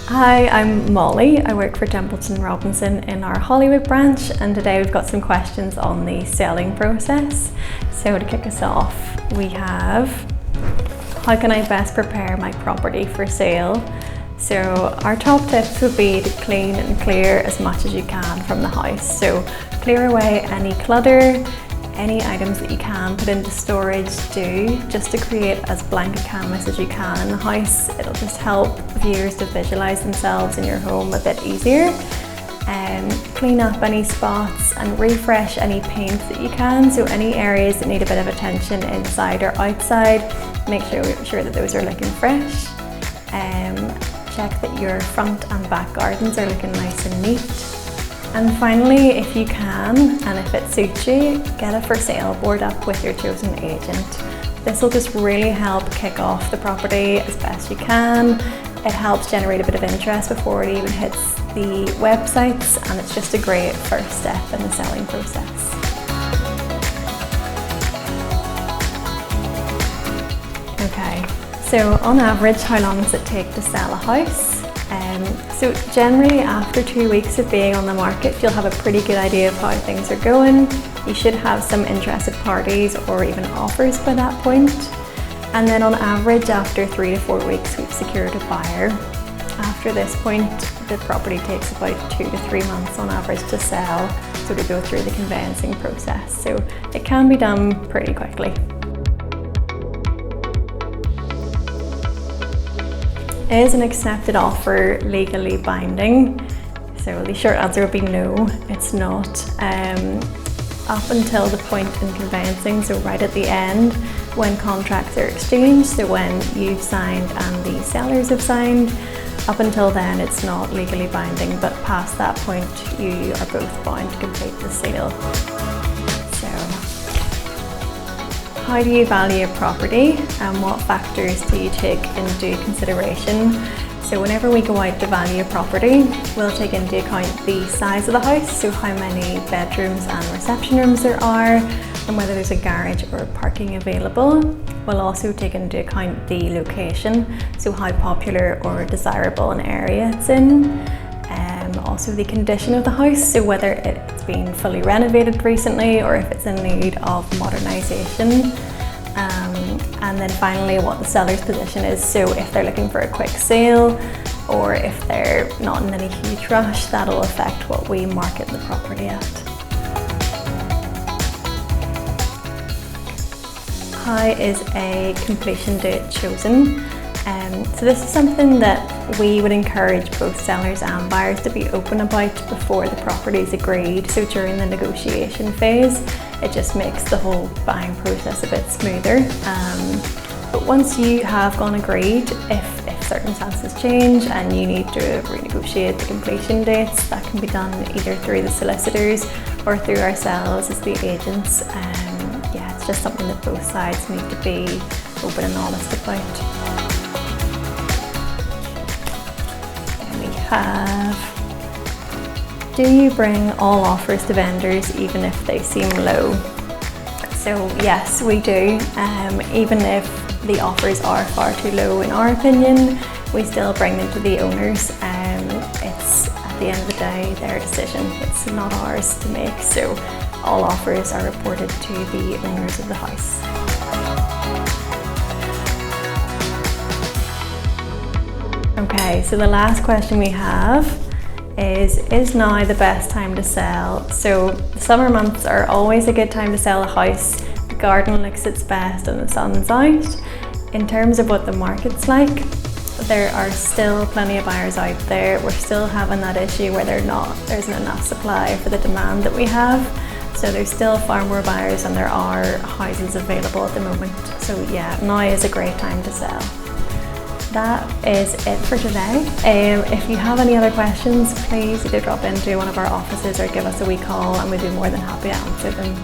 Hi, I'm Molly. I work for Templeton Robinson in our Holywood branch, and today we've got some questions on the selling process. So to kick us off, we have, how can I best prepare my property for sale? So our top tips would be to clean and clear as much as you can from the house. So clear away any clutter, any items that you can put into storage, just to create as blank a canvas as you can in the house. It'll just help viewers to visualize themselves in your home a bit easier. Clean up any spots and refresh any paint that you can. So any areas that need a bit of attention inside or outside, make sure that those are looking fresh. Check that your front and back gardens are looking nice and neat. And finally, if you can, and if it suits you, get a for sale board up with your chosen agent. This will just really help kick off the property as best you can. It helps generate a bit of interest before it even hits the websites, and it's just a great first step in the selling process. Okay, so on average, how long does it take to sell a house? So generally after 2 weeks of being on the market, you'll have a pretty good idea of how things are going. You should have some interested parties or even offers by that point. And then on average, after 3 to 4 weeks, we've secured a buyer. After this point, the property takes about 2 to 3 months on average to sell, so to go through the conveyancing process. So it can be done pretty quickly. Is an accepted offer legally binding? So the short answer would be no, it's not. Up until the point in conveyancing, so right at the end, when contracts are exchanged, so when you've signed and the sellers have signed, up until then it's not legally binding, but past that point you are both bound to complete the sale. So, how do you value a property, and what factors do you take into consideration? So whenever we go out to value a property, we'll take into account the size of the house, so how many bedrooms and reception rooms there are, and whether there's a garage or parking available. We'll also take into account the location, so how popular or desirable an area it's in. Also the condition of the house, so whether it's been fully renovated recently or if it's in need of modernisation. And then finally what the seller's position is, so if they're looking for a quick sale or if they're not in any huge rush, that'll affect what we market the property at. How is a completion date chosen? So this is something that we would encourage both sellers and buyers to be open about before the property is agreed. So during the negotiation phase, it just makes the whole buying process a bit smoother. But once you have gone agreed, if circumstances change and you need to renegotiate the completion dates, that can be done either through the solicitors or through ourselves as the agents. Yeah, it's just something that both sides need to be open and honest about. Do you bring all offers to vendors even if they seem low? So yes, we do. Even if the offers are far too low in our opinion, we still bring them to the owners. It's at the end of the day their decision, it's not ours to make, so all offers are reported to the owners of the house. Okay, so the last question we have is now the best time to sell? So the summer months are always a good time to sell a house. The garden looks its best and the sun's out. In terms of what the market's like, there are still plenty of buyers out there. We're still having that issue where there isn't enough supply for the demand that we have. So there's still far more buyers than there are houses available at the moment. So yeah, now is a great time to sell. That is it for today. If you have any other questions, please either drop into one of our offices or give us a wee call and we'd be more than happy to answer them.